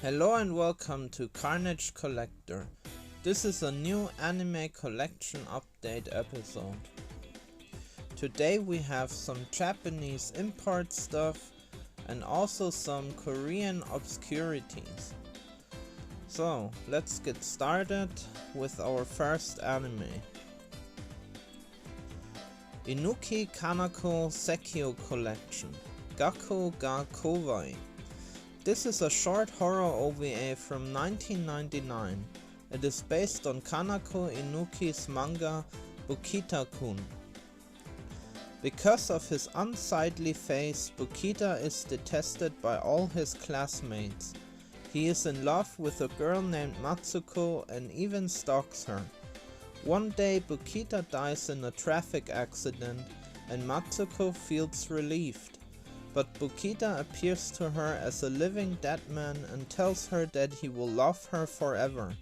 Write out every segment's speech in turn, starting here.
Hello and welcome to Carnage Collector. This is a new anime collection update episode. Today we have some Japanese import stuff and also some Korean obscurities. So let's get started with our first anime. Inuki Kanako Sekio Collection, Gaku ga Kowai. This is a short horror OVA from 1999. It is based on Kanako Inuki's manga Bukita-kun. Because of his unsightly face, Bukita is detested by all his classmates. He is in love with a girl named Matsuko and even stalks her. One day Bukita dies in a traffic accident and Matsuko feels relieved. But Bukita appears to her as a living dead man and tells her that he will love her forever,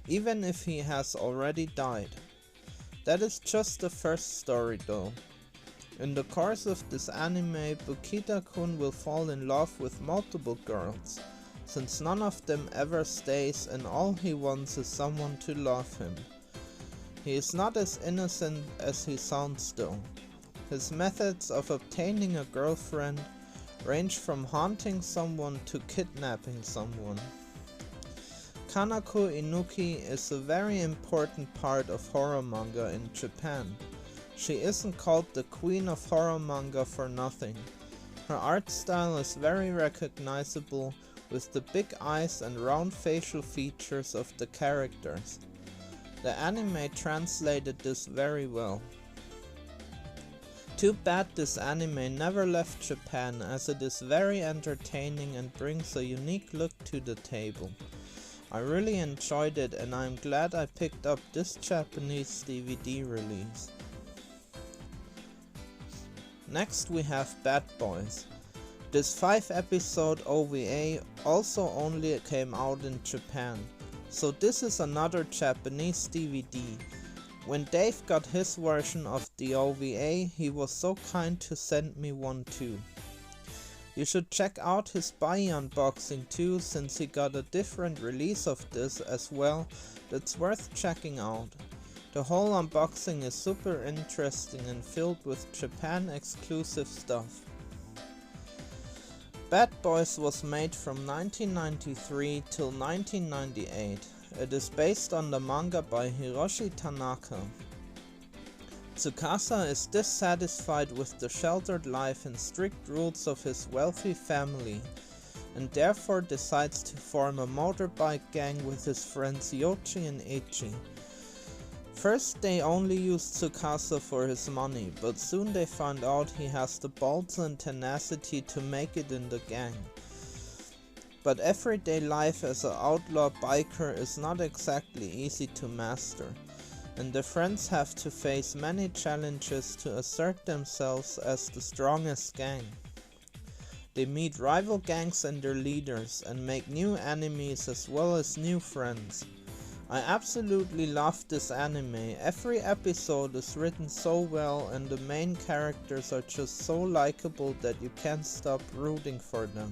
even if he has already died. That is just the first story though. In the course of this anime, Bukita-kun will fall in love with multiple girls, since none of them ever stays and all he wants is someone to love him. He is not as innocent as he sounds though. His methods of obtaining a girlfriend range from haunting someone to kidnapping someone. Kanako Inuki is a very important part of horror manga in Japan. She isn't called the queen of horror manga for nothing. Her art style is very recognizable with the big eyes and round facial features of the characters. The anime translated this very well. Too bad this anime never left Japan, as it is very entertaining and brings a unique look to the table. I really enjoyed it and I am glad I picked up this Japanese DVD release. Next we have Bad Boys. This 5-episode OVA also only came out in Japan, so this is another Japanese DVD. When Dave got his version of the OVA, he was so kind to send me one too. You should check out his buy unboxing too, since he got a different release of this as well that's worth checking out. The whole unboxing is super interesting and filled with Japan exclusive stuff. Bad Boys was made from 1993 till 1998. It is based on the manga by Hiroshi Tanaka. Tsukasa is dissatisfied with the sheltered life and strict rules of his wealthy family, and therefore decides to form a motorbike gang with his friends Yoshi and Eiichi. First they only use Tsukasa for his money, but soon they find out he has the balls and tenacity to make it in the gang. But everyday life as an outlaw biker is not exactly easy to master, and the friends have to face many challenges to assert themselves as the strongest gang. They meet rival gangs and their leaders, and make new enemies as well as new friends. I absolutely love this anime. Every episode is written so well and the main characters are just so likable that you can't stop rooting for them.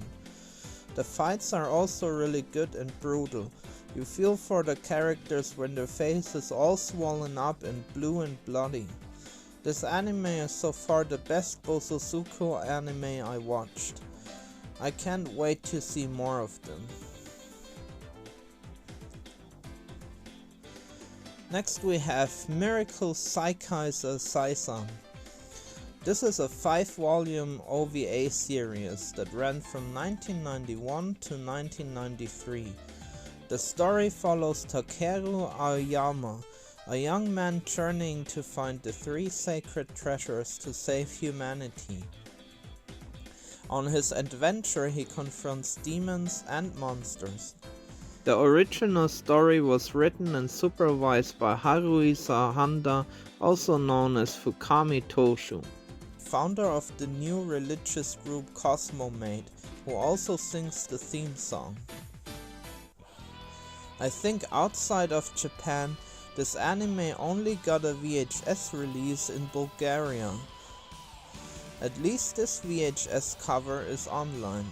The fights are also really good and brutal. You feel for the characters when their face is all swollen up and blue and bloody. This anime is so far the best Bososuku anime I watched. I can't wait to see more of them. Next we have Miracle Saikaiser Saisan. This is a 5-volume OVA series that ran from 1991 to 1993. The story follows Takeru Aoyama, a young man journeying to find the 3 sacred treasures to save humanity. On his adventure he confronts demons and monsters. The original story was written and supervised by Haruisa Handa, also known as Fukami Toshu, founder of the new religious group Cosmo Maid, who also sings the theme song. I think outside of Japan, this anime only got a VHS release in Bulgaria. At least this VHS cover is online.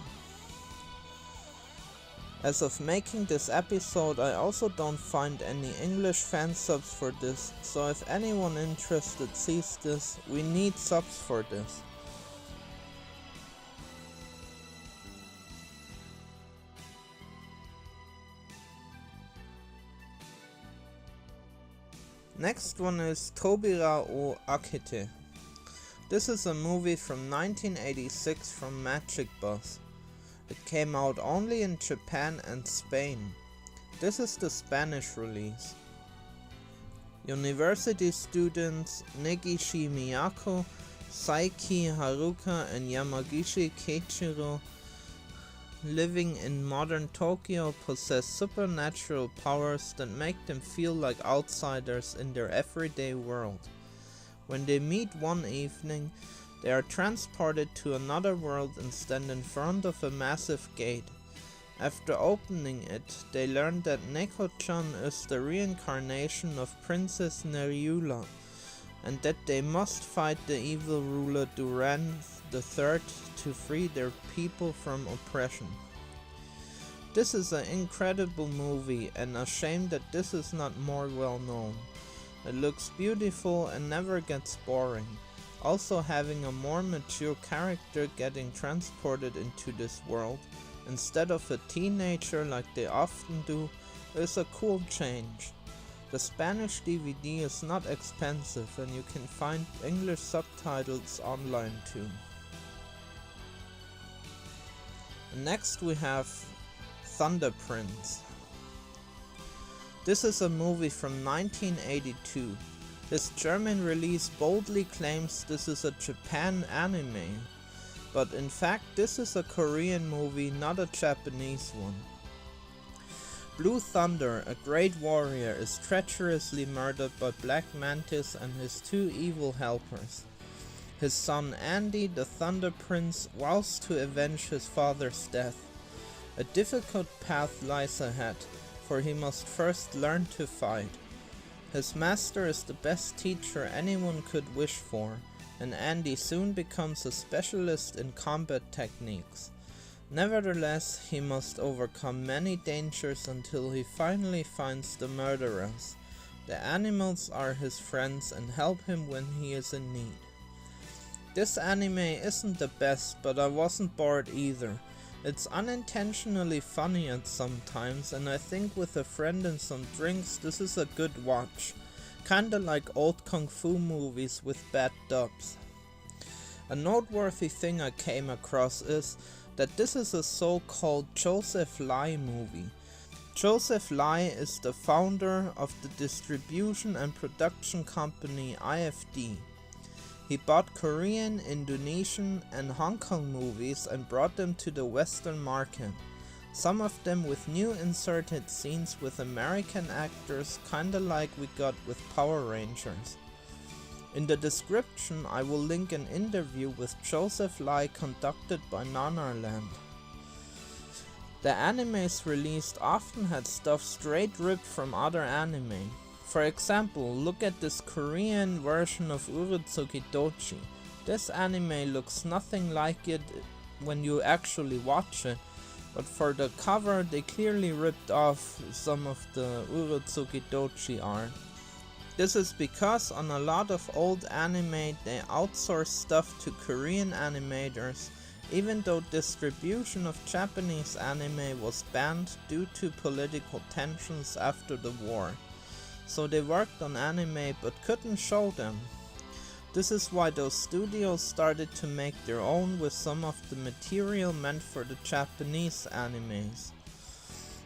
As of making this episode, I also don't find any English fan subs for this, so if anyone interested sees this, we need subs for this. Next one is Tobira o Akete. This is a movie from 1986 from Magic Bus. It came out only in Japan and Spain. This is the Spanish release. University students Negishi Miyako, Saiki Haruka and Yamagishi Keiichiro living in modern Tokyo possess supernatural powers that make them feel like outsiders in their everyday world. When they meet one evening, they are transported to another world and stand in front of a massive gate. After opening it, they learn that Neko-chan is the reincarnation of Princess Neriula, and that they must fight the evil ruler Duran III to free their people from oppression. This is an incredible movie, and a shame that this is not more well known. It looks beautiful and never gets boring. Also, having a more mature character getting transported into this world instead of a teenager like they often do is a cool change. The Spanish DVD is not expensive and you can find English subtitles online too. Next we have Thunder Prince. This is a movie from 1982. This German release boldly claims this is a Japan anime, but in fact this is a Korean movie, not a Japanese one. Blue Thunder, a great warrior, is treacherously murdered by Black Mantis and his two evil helpers. His son Andy, the Thunder Prince, vows to avenge his father's death. A difficult path lies ahead, for he must first learn to fight. His master is the best teacher anyone could wish for, and Andy soon becomes a specialist in combat techniques. Nevertheless, he must overcome many dangers until he finally finds the murderers. The animals are his friends and help him when he is in need. This anime isn't the best, but I wasn't bored either. It's unintentionally funny at some times, and I think with a friend and some drinks this is a good watch. Kinda like old kung fu movies with bad dubs. A noteworthy thing I came across is that this is a so-called Joseph Lai movie. Joseph Lai is the founder of the distribution and production company IFD. He bought Korean, Indonesian and Hong Kong movies and brought them to the Western market. Some of them with new inserted scenes with American actors, kinda like we got with Power Rangers. In the description I will link an interview with Joseph Lai conducted by Nanarland. The animes released often had stuff straight ripped from other anime. For example, look at this Korean version of Urotsuki Dochi. This anime looks nothing like it when you actually watch it, but for the cover they clearly ripped off some of the Urotsuki Dochi art. This is because on a lot of old anime they outsource stuff to Korean animators, even though distribution of Japanese anime was banned due to political tensions after the war. So they worked on anime but couldn't show them. This is why those studios started to make their own with some of the material meant for the Japanese animes.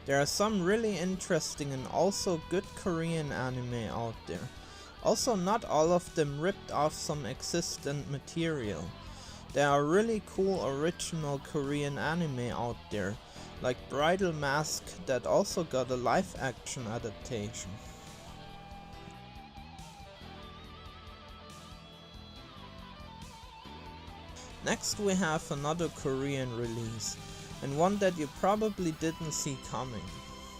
There are some really interesting and also good Korean anime out there. Also, not all of them ripped off some existent material. There are really cool original Korean anime out there, like Bridal Mask that also got a live action adaptation. Next we have another Korean release, and one that you probably didn't see coming.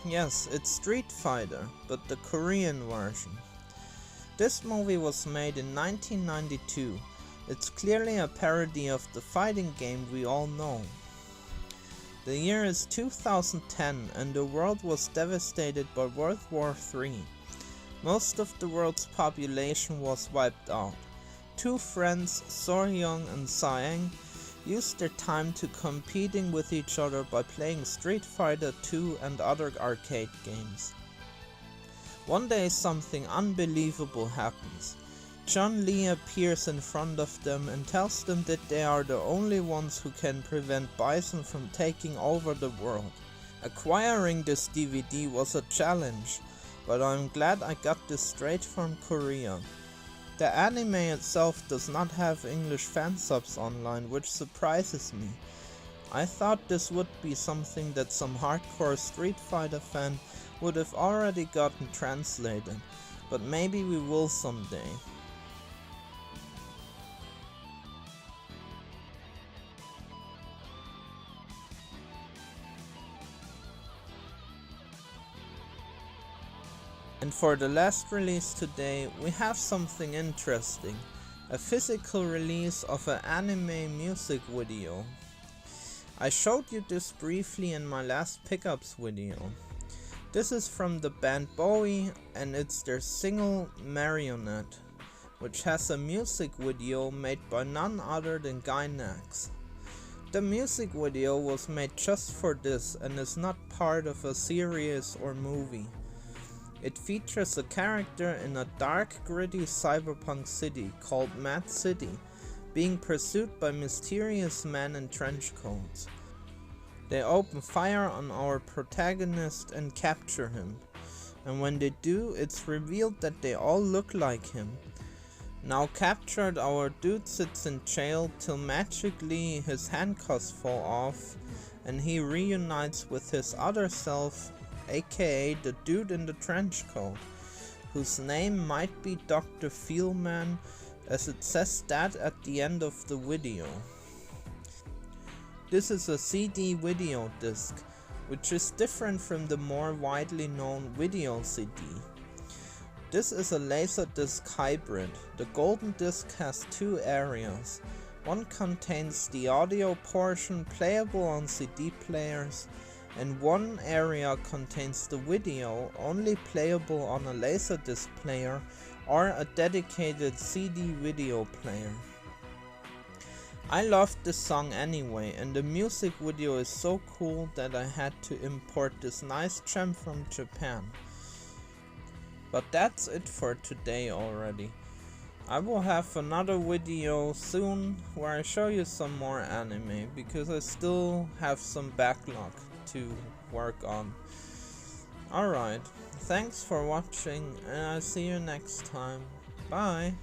Yes, it's Street Fighter, but the Korean version. This movie was made in 1992. It's clearly a parody of the fighting game we all know. The year is 2010 and the world was devastated by World War III. Most of the world's population was wiped out. Two friends, Soryong and Saeng, used their time to competing with each other by playing Street Fighter 2 and other arcade games. One day something unbelievable happens. Chun-Li appears in front of them and tells them that they are the only ones who can prevent Bison from taking over the world. Acquiring this DVD was a challenge, but I'm glad I got this straight from Korea. The anime itself does not have English fan subs online, which surprises me. I thought this would be something that some hardcore Street Fighter fan would have already gotten translated, but maybe we will someday. And for the last release today, we have something interesting. A physical release of an anime music video. I showed you this briefly in my last pickups video. This is from the band Bowie and it's their single Marionette, which has a music video made by none other than Gainax. The music video was made just for this and is not part of a series or movie. It features a character in a dark, gritty cyberpunk city called Mad City, being pursued by mysterious men in trench coats. They open fire on our protagonist and capture him, and when they do, it's revealed that they all look like him. Now captured, our dude sits in jail till magically his handcuffs fall off and he reunites with his other self, aka the dude in the trench coat, whose name might be Dr. Feelman, as it says that at the end of the video. This is a CD video disc, which is different from the more widely known video CD. This is a Laserdisc hybrid. The golden disc has two areas. One contains the audio portion playable on CD players, and one area contains the video only playable on a Laserdisc player or a dedicated CD video player. I loved this song anyway, and the music video is so cool that I had to import this nice gem from Japan. But that's it for today already. I will have another video soon where I show you some more anime, because I still have some backlog to work on. Alright, thanks for watching and I'll see you next time. Bye!